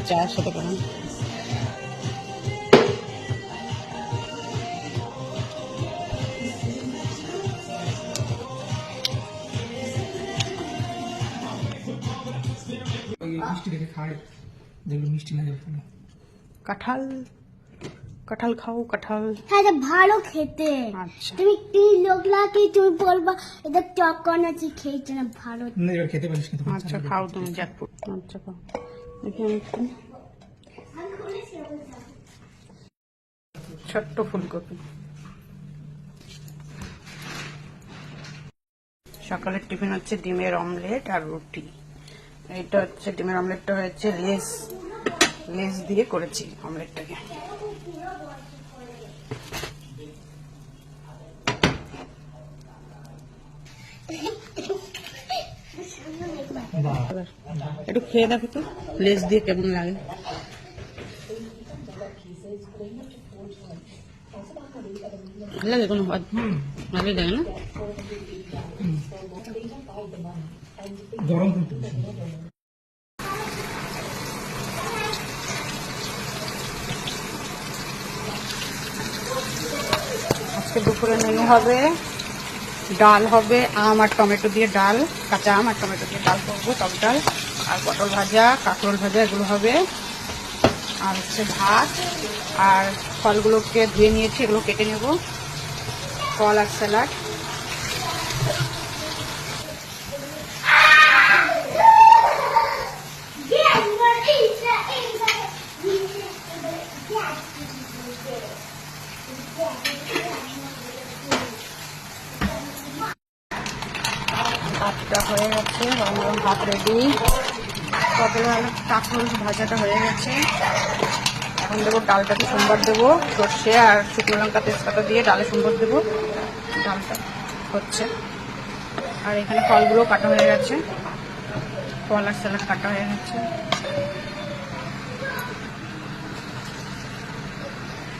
চায়ের সাথে কেমন মিষ্টি দেখে খায়, যেগুলো মিষ্টি না যেগুলো। কাঁঠাল কাঁঠাল খাও কাঁঠাল। হ্যাঁ ভালো খেতে। আচ্ছা তুমি কি লোকলাকে তুমি বলবা এটা টক কোন আছে খেয়েছে না ভালো। না এবার খেতে পারিস কিন্তু। আচ্ছা খাও তুমি জ্যাকফ্রুট। আচ্ছা খাও দেখি আমি একটু ছোট্ট ফুলকপি। সকালের টিফিন হচ্ছে ডিমের অমলেট আর রুটি। এটা হচ্ছে ডিমের অমলেটটা হয়েছে লেস দিয়ে করেছি অমলেটটাকে। একটু খেয়ে দেখো তো লেস দিয়ে কেমন লাগে। ভালো লাগে কোনো ভালোই লাগে না? গরম কিন্তু আজকে দুপুরে মেনু হবে ডাল হবে, আম আর টমেটো দিয়ে ডাল, কাঁচা আম আর টমেটো দিয়ে ডাল করবো, টক ডাল, আর পটল ভাজা কাঁকরোল ভাজা এগুলো হবে, আর হচ্ছে ভাত, আর ফলগুলোকে ধুয়ে নিয়েছি এগুলো কেটে নেব, ফল আর স্যালাড। ভাতটা হয়ে গেছে, গরম গরম ভাত রেডি। পটল আর কাঁকরোল ভাজাটা হয়ে গেছে। এখন দেবো ডালটাতে সোমবার দেবো, সর্ষে আর শুকনো লঙ্কা তেজপাতা দিয়ে ডালে সোমবার দেবো। ডালটা হচ্ছে, আর এখানে ফলগুলো কাটা হয়ে গেছে, ফল আর স্যালাড কাটা হয়ে গেছে।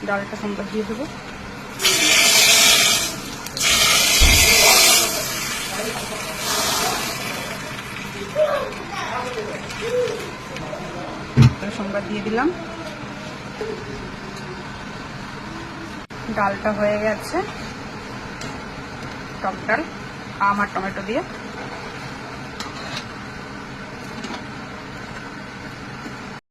ডালটা সোমবার দিয়ে দেবো। সোমবার দিয়ে দিলাম। ডালটা হয়ে গেছে, টক ডাল আম আর টমেটো দিয়ে।